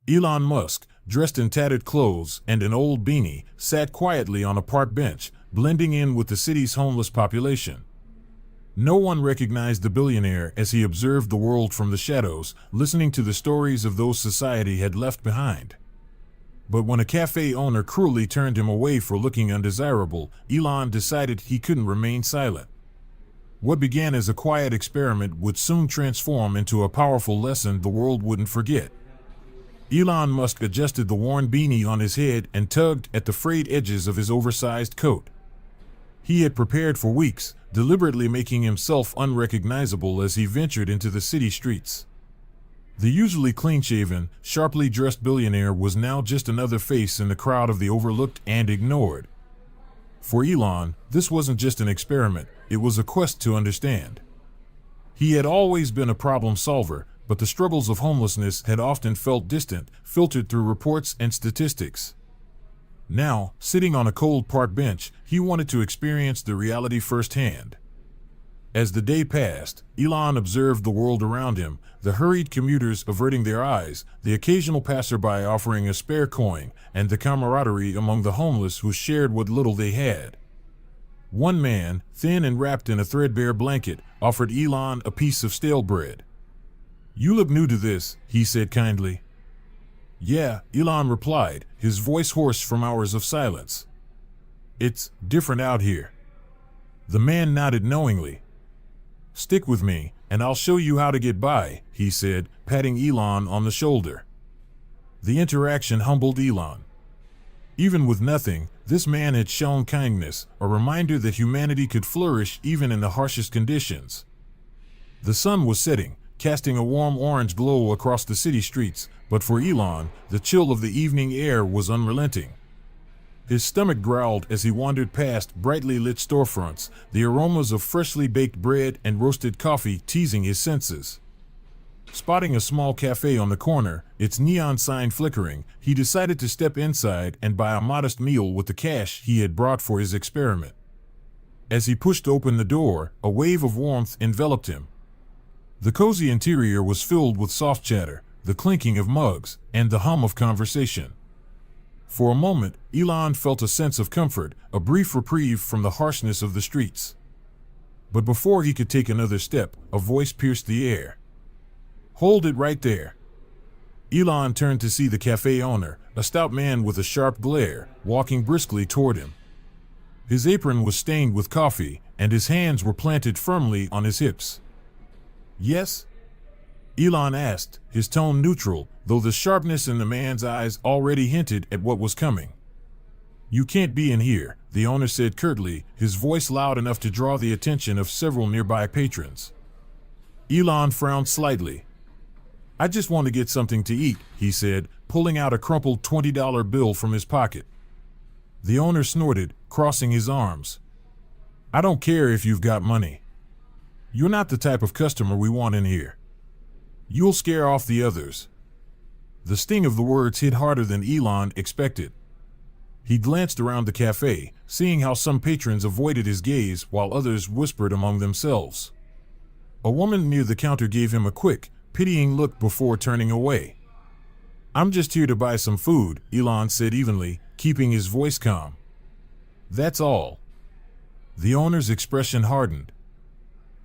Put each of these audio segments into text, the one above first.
Elon Musk, dressed in tattered clothes and an old beanie, sat quietly on a park bench, blending in with the city's homeless population. No one recognized the billionaire as he observed the world from the shadows, listening to the stories of those society had left behind. But when a cafe owner cruelly turned him away for looking undesirable, Elon decided he couldn't remain silent. What began as a quiet experiment would soon transform into a powerful lesson the world wouldn't forget. Elon Musk adjusted the worn beanie on his head and tugged at the frayed edges of his oversized coat. He had prepared for weeks, deliberately making himself unrecognizable as he ventured into the city streets. The usually clean-shaven, sharply dressed billionaire was now just another face in the crowd of the overlooked and ignored. For Elon, this wasn't just an experiment, it was a quest to understand. He had always been a problem solver, but the struggles of homelessness had often felt distant, filtered through reports and statistics. Now, sitting on a cold park bench, he wanted to experience the reality firsthand. As the day passed, Elon observed the world around him, the hurried commuters averting their eyes, the occasional passerby offering a spare coin, and the camaraderie among the homeless who shared what little they had. One man, thin and wrapped in a threadbare blanket, offered Elon a piece of stale bread. "You look new to this," he said kindly. "Yeah," Elon replied, his voice hoarse from hours of silence. "It's different out here." The man nodded knowingly. "Stick with me, and I'll show you how to get by," he said, patting Elon on the shoulder. The interaction humbled Elon. Even with nothing, this man had shown kindness, a reminder that humanity could flourish even in the harshest conditions. The sun was setting, casting a warm orange glow across the city streets, but for Elon, the chill of the evening air was unrelenting. His stomach growled as he wandered past brightly lit storefronts, the aromas of freshly baked bread and roasted coffee teasing his senses. Spotting a small cafe on the corner, its neon sign flickering, he decided to step inside and buy a modest meal with the cash he had brought for his experiment. As he pushed open the door, a wave of warmth enveloped him. The cozy interior was filled with soft chatter, the clinking of mugs, and the hum of conversation. For a moment, Elon felt a sense of comfort, a brief reprieve from the harshness of the streets. But before he could take another step, a voice pierced the air. "Hold it right there." Elon turned to see the cafe owner, a stout man with a sharp glare, walking briskly toward him. His apron was stained with coffee, and his hands were planted firmly on his hips. "Yes?" Elon asked, his tone neutral, though the sharpness in the man's eyes already hinted at what was coming. "You can't be in here," the owner said curtly, his voice loud enough to draw the attention of several nearby patrons. Elon frowned slightly. "I just want to get something to eat," he said, pulling out a crumpled $20 bill from his pocket. The owner snorted, crossing his arms. "I don't care if you've got money. You're not the type of customer we want in here. You'll scare off the others." The sting of the words hit harder than Elon expected. He glanced around the cafe, seeing how some patrons avoided his gaze while others whispered among themselves. A woman near the counter gave him a quick, pitying look before turning away. "I'm just here to buy some food," Elon said evenly, keeping his voice calm. "That's all." The owner's expression hardened.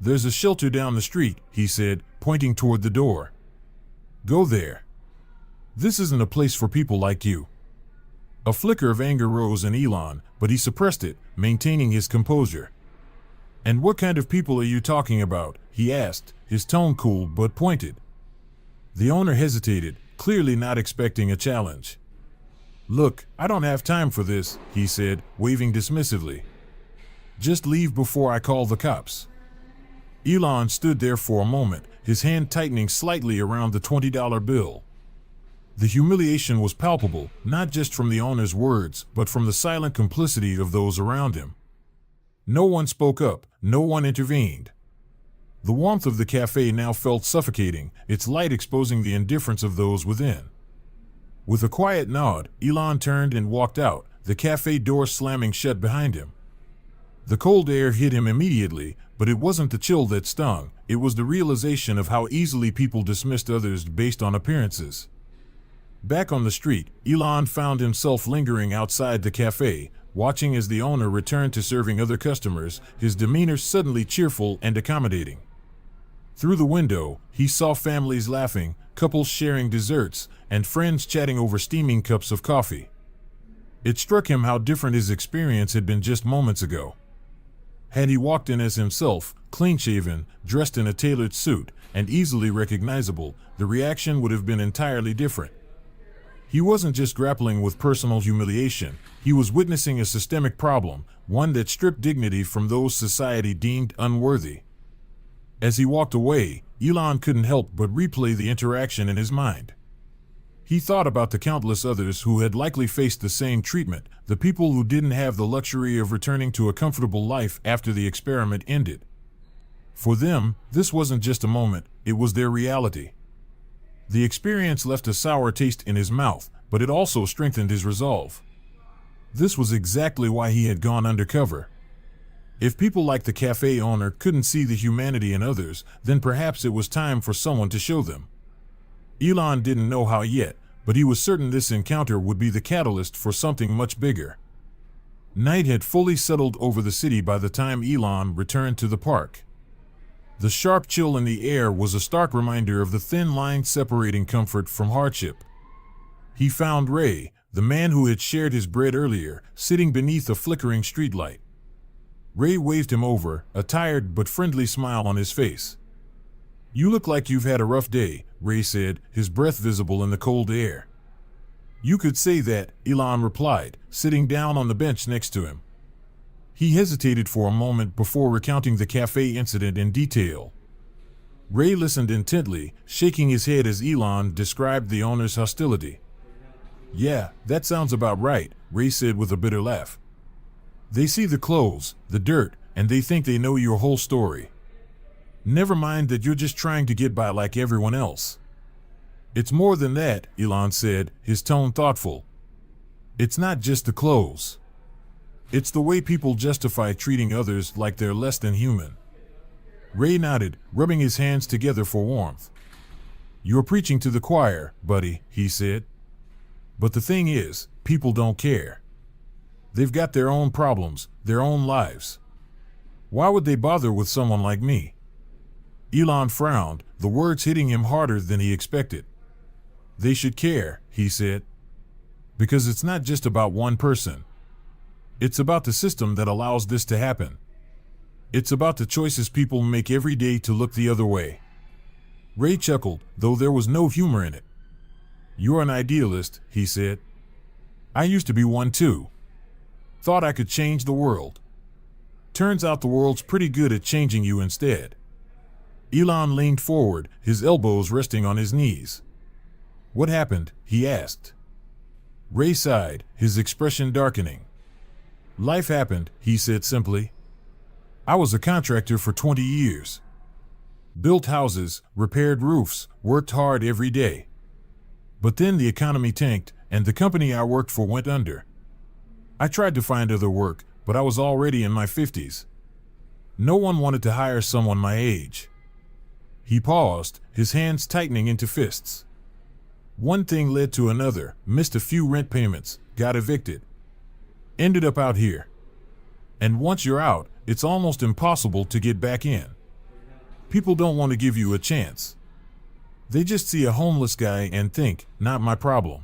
"There's a shelter down the street," he said, pointing toward the door. "Go there. This isn't a place for people like you." A flicker of anger rose in Elon, but he suppressed it, maintaining his composure. "And what kind of people are you talking about?" he asked, his tone cool but pointed. The owner hesitated, clearly not expecting a challenge. "Look, I don't have time for this," he said, waving dismissively. "Just leave before I call the cops." Elon stood there for a moment, his hand tightening slightly around the $20 bill. The humiliation was palpable, not just from the owner's words, but from the silent complicity of those around him. No one spoke up, no one intervened. The warmth of the cafe now felt suffocating, its light exposing the indifference of those within. With a quiet nod, Elon turned and walked out, the cafe door slamming shut behind him. The cold air hit him immediately, but it wasn't the chill that stung, it was the realization of how easily people dismissed others based on appearances. Back on the street, Elon found himself lingering outside the cafe, watching as the owner returned to serving other customers, his demeanor suddenly cheerful and accommodating. Through the window, he saw families laughing, couples sharing desserts, and friends chatting over steaming cups of coffee. It struck him how different his experience had been just moments ago. Had he walked in as himself, clean-shaven, dressed in a tailored suit, and easily recognizable, the reaction would have been entirely different. He wasn't just grappling with personal humiliation, he was witnessing a systemic problem, one that stripped dignity from those society deemed unworthy. As he walked away, Elon couldn't help but replay the interaction in his mind. He thought about the countless others who had likely faced the same treatment, the people who didn't have the luxury of returning to a comfortable life after the experiment ended. For them, this wasn't just a moment, it was their reality. The experience left a sour taste in his mouth, but it also strengthened his resolve. This was exactly why he had gone undercover. If people like the cafe owner couldn't see the humanity in others, then perhaps it was time for someone to show them. Elon didn't know how yet, but he was certain this encounter would be the catalyst for something much bigger. Night had fully settled over the city by the time Elon returned to the park. The sharp chill in the air was a stark reminder of the thin line separating comfort from hardship. He found Ray, the man who had shared his bread earlier, sitting beneath a flickering streetlight. Ray waved him over, a tired but friendly smile on his face. "You look like you've had a rough day," Ray said, his breath visible in the cold air. "You could say that," Elon replied, sitting down on the bench next to him. He hesitated for a moment before recounting the cafe incident in detail. Ray listened intently, shaking his head as Elon described the owner's hostility. "Yeah, that sounds about right," Ray said with a bitter laugh. "They see the clothes, the dirt, and they think they know your whole story. Never mind that you're just trying to get by like everyone else." "It's more than that," Elon said, his tone thoughtful. "It's not just the clothes. It's the way people justify treating others like they're less than human." Ray nodded, rubbing his hands together for warmth. "You're preaching to the choir, buddy," he said. "But the thing is, people don't care. They've got their own problems, their own lives. Why would they bother with someone like me?" Elon frowned, the words hitting him harder than he expected. "They should care," he said. "Because it's not just about one person. It's about the system that allows this to happen. It's about the choices people make every day to look the other way." Ray chuckled, though there was no humor in it. "You're an idealist," he said. "I used to be one too. Thought I could change the world. Turns out the world's pretty good at changing you instead." Elon leaned forward, his elbows resting on his knees. "What happened?" he asked. Ray sighed, his expression darkening. "Life happened," he said simply. "I was a contractor for 20 years. Built houses, repaired roofs, worked hard every day. But then the economy tanked, and the company I worked for went under. I tried to find other work, but I was already in my 50s. No one wanted to hire someone my age." He paused, his hands tightening into fists. One thing led to another, missed a few rent payments, got evicted. Ended up out here. And once you're out, it's almost impossible to get back in. People don't want to give you a chance. They just see a homeless guy and think, not my problem."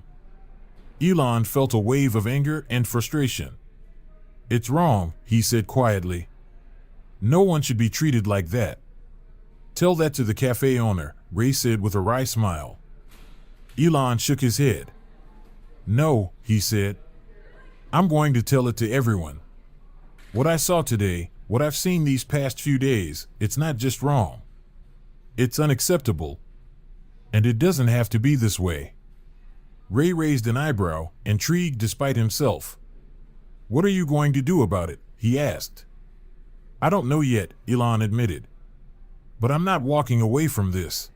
Elon felt a wave of anger and frustration. "It's wrong," he said quietly. "No one should be treated like that." "Tell that to the cafe owner," Ray said with a wry smile. Elon shook his head. "No," he said. "I'm going to tell it to everyone. What I saw today, what I've seen these past few days, it's not just wrong. It's unacceptable. And it doesn't have to be this way." Ray raised an eyebrow, intrigued despite himself. "What are you going to do about it?" he asked. "I don't know yet," Elon admitted. "But I'm not walking away from this.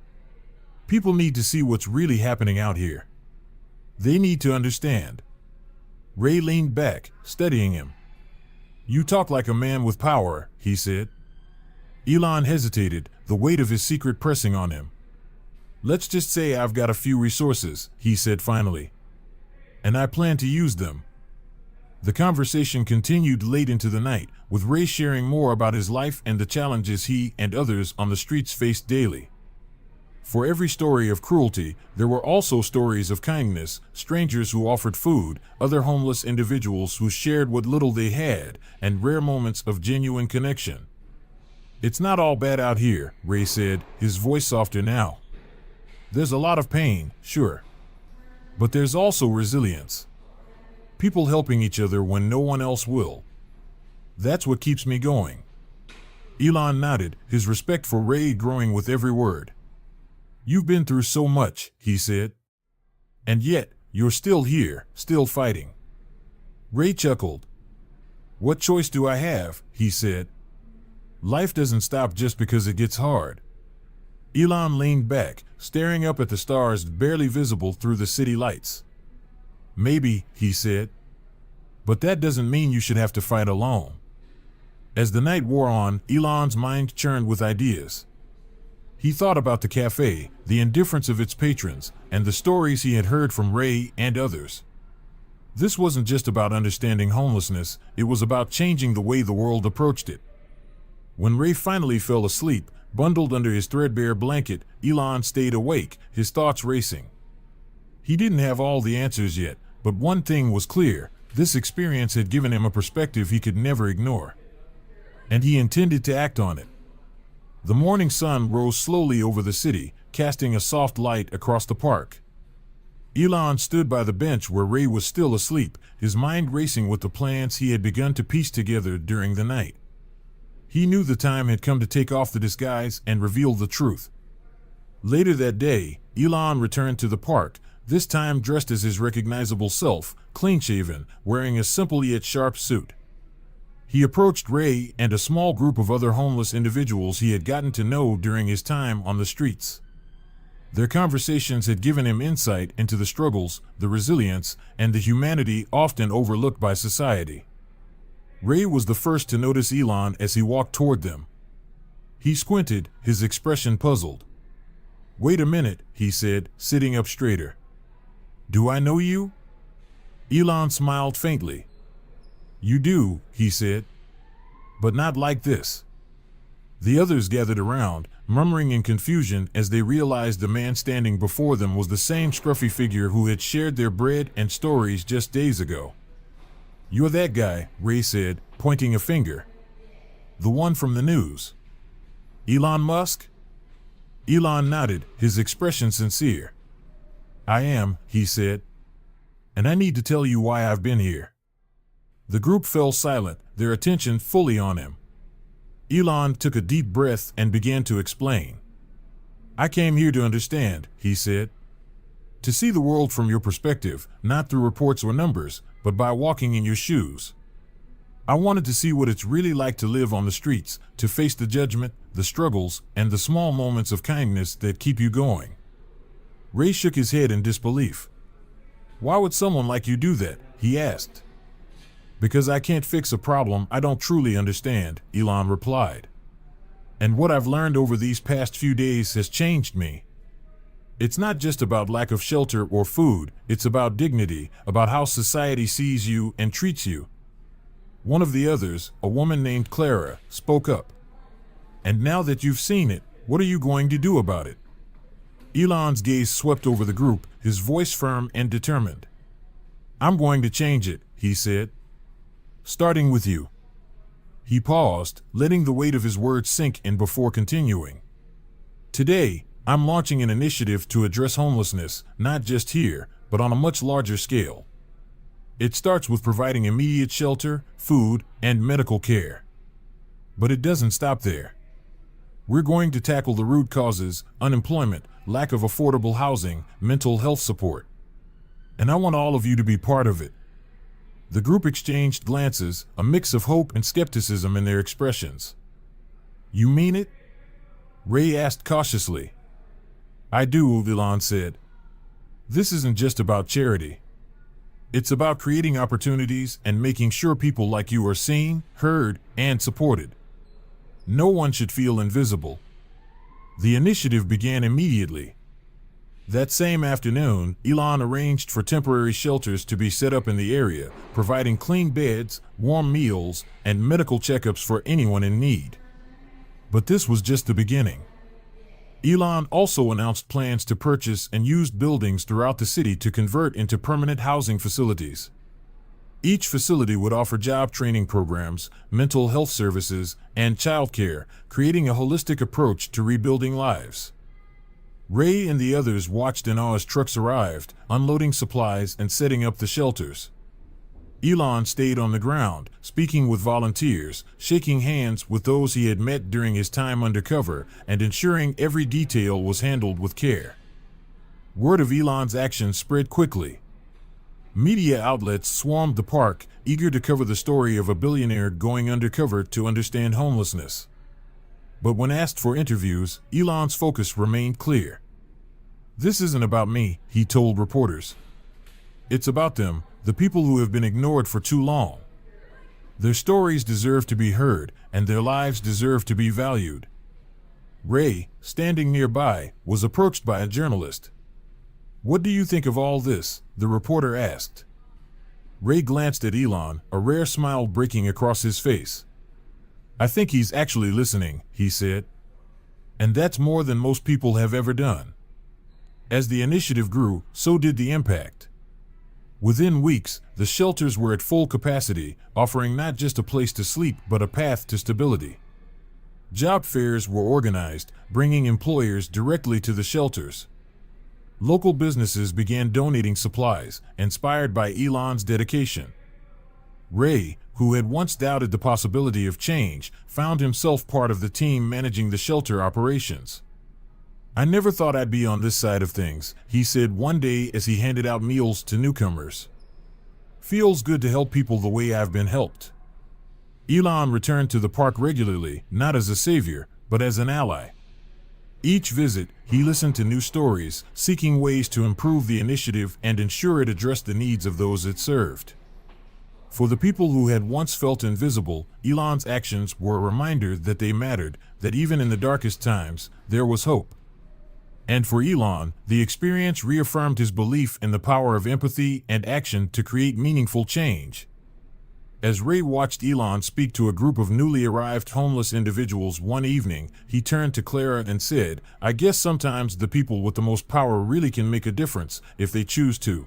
People need to see what's really happening out here. They need to understand." Ray leaned back, studying him. "You talk like a man with power," he said. Elon hesitated, the weight of his secret pressing on him. Let's just say I've got a few resources, he said finally. And I plan to use them. The conversation continued late into the night, with Ray sharing more about his life and the challenges he and others on the streets faced daily. For every story of cruelty, there were also stories of kindness, strangers who offered food, other homeless individuals who shared what little they had, and rare moments of genuine connection. It's not all bad out here, Ray said, his voice softer now. There's a lot of pain, sure. But there's also resilience. People helping each other when no one else will. That's what keeps me going. Elon nodded, his respect for Ray growing with every word. You've been through so much, he said. And yet, you're still here, still fighting. Ray chuckled. What choice do I have, he said. Life doesn't stop just because it gets hard. Elon leaned back, staring up at the stars barely visible through the city lights. Maybe, he said. But that doesn't mean you should have to fight alone. As the night wore on, Elon's mind churned with ideas. He thought about the cafe, the indifference of its patrons, and the stories he had heard from Ray and others. This wasn't just about understanding homelessness, it was about changing the way the world approached it. When Ray finally fell asleep, bundled under his threadbare blanket, Elon stayed awake, his thoughts racing. He didn't have all the answers yet, but one thing was clear: this experience had given him a perspective he could never ignore. And he intended to act on it. The morning sun rose slowly over the city, casting a soft light across the park. Elon stood by the bench where Ray was still asleep, his mind racing with the plans he had begun to piece together during the night. He knew the time had come to take off the disguise and reveal the truth. Later that day, Elon returned to the park, this time dressed as his recognizable self, clean-shaven, wearing a simple yet sharp suit. He approached Ray and a small group of other homeless individuals he had gotten to know during his time on the streets. Their conversations had given him insight into the struggles, the resilience, and the humanity often overlooked by society. Ray was the first to notice Elon as he walked toward them. He squinted, his expression puzzled. "Wait a minute," he said, sitting up straighter. "Do I know you?" Elon smiled faintly. "You do," he said. "But not like this." The others gathered around, murmuring in confusion as they realized the man standing before them was the same scruffy figure who had shared their bread and stories just days ago. "You're that guy," Ray said, pointing a finger. "The one from the news." "Elon Musk?" Elon nodded, his expression sincere. "I am," he said. "And I need to tell you why I've been here." The group fell silent, their attention fully on him. Elon took a deep breath and began to explain. "I came here to understand," he said. "To see the world from your perspective, not through reports or numbers, but by walking in your shoes. I wanted to see what it's really like to live on the streets, to face the judgment, the struggles, and the small moments of kindness that keep you going." Ray shook his head in disbelief. "Why would someone like you do that?" he asked. "Because I can't fix a problem I don't truly understand," Elon replied. "And what I've learned over these past few days has changed me. It's not just about lack of shelter or food, it's about dignity, about how society sees you and treats you." One of the others, a woman named Clara, spoke up. "And now that you've seen it, what are you going to do about it?" Elon's gaze swept over the group, his voice firm and determined. "I'm going to change it," he said. "Starting with you." He paused, letting the weight of his words sink in before continuing. "Today, I'm launching an initiative to address homelessness, not just here, but on a much larger scale. It starts with providing immediate shelter, food, and medical care. But it doesn't stop there. We're going to tackle the root causes: unemployment, lack of affordable housing, mental health support. And I want all of you to be part of it." The group exchanged glances, a mix of hope and skepticism in their expressions. "You mean it?" Ray asked cautiously. "I do," Elon said. "This isn't just about charity. It's about creating opportunities and making sure people like you are seen, heard, and supported. No one should feel invisible." The initiative began immediately. That same afternoon, Elon arranged for temporary shelters to be set up in the area, providing clean beds, warm meals, and medical checkups for anyone in need. But this was just the beginning. Elon also announced plans to purchase and use buildings throughout the city to convert into permanent housing facilities. Each facility would offer job training programs, mental health services, and childcare, creating a holistic approach to rebuilding lives. Ray and the others watched in awe as trucks arrived, unloading supplies and setting up the shelters. Elon stayed on the ground, speaking with volunteers, shaking hands with those he had met during his time undercover, and ensuring every detail was handled with care. Word of Elon's actions spread quickly. Media outlets swarmed the park, eager to cover the story of a billionaire going undercover to understand homelessness. But when asked for interviews, Elon's focus remained clear. "This isn't about me," he told reporters. "It's about them, the people who have been ignored for too long. Their stories deserve to be heard, and their lives deserve to be valued." Ray, standing nearby, was approached by a journalist. "What do you think of all this?" the reporter asked. Ray glanced at Elon, a rare smile breaking across his face. "I think he's actually listening," he said. "And that's more than most people have ever done." As the initiative grew, so did the impact. Within weeks, the shelters were at full capacity, offering not just a place to sleep but a path to stability. Job fairs were organized, bringing employers directly to the shelters. Local businesses began donating supplies, inspired by Elon's dedication. Ray, who had once doubted the possibility of change, found himself part of the team managing the shelter operations. "I never thought I'd be on this side of things," he said one day as he handed out meals to newcomers. "Feels good to help people the way I've been helped." Elon returned to the park regularly, not as a savior, but as an ally. Each visit, he listened to new stories, seeking ways to improve the initiative and ensure it addressed the needs of those it served. For the people who had once felt invisible, Elon's actions were a reminder that they mattered, that even in the darkest times, there was hope. And for Elon, the experience reaffirmed his belief in the power of empathy and action to create meaningful change. As Ray watched Elon speak to a group of newly arrived homeless individuals one evening, he turned to Clara and said, "I guess sometimes the people with the most power really can make a difference, if they choose to."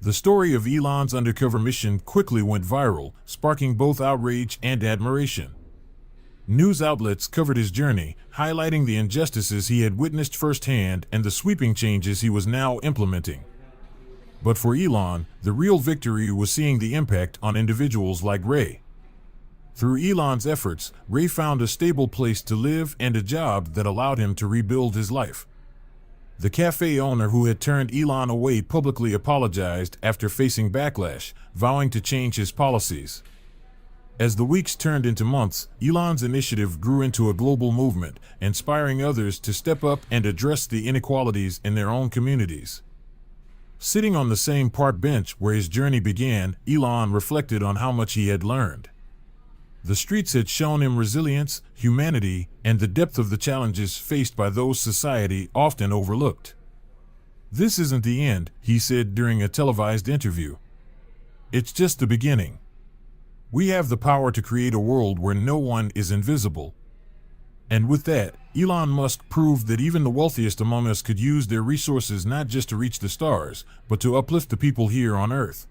The story of Elon's undercover mission quickly went viral, sparking both outrage and admiration. News outlets covered his journey, highlighting the injustices he had witnessed firsthand and the sweeping changes he was now implementing. But for Elon, the real victory was seeing the impact on individuals like Ray. Through Elon's efforts, Ray found a stable place to live and a job that allowed him to rebuild his life. The cafe owner who had turned Elon away publicly apologized after facing backlash, vowing to change his policies. As the weeks turned into months, Elon's initiative grew into a global movement, inspiring others to step up and address the inequalities in their own communities. Sitting on the same park bench where his journey began, Elon reflected on how much he had learned. The streets had shown him resilience, humanity, and the depth of the challenges faced by those society often overlooked. "This isn't the end," he said during a televised interview. "It's just the beginning. We have the power to create a world where no one is invisible." And with that, Elon Musk proved that even the wealthiest among us could use their resources not just to reach the stars, but to uplift the people here on Earth.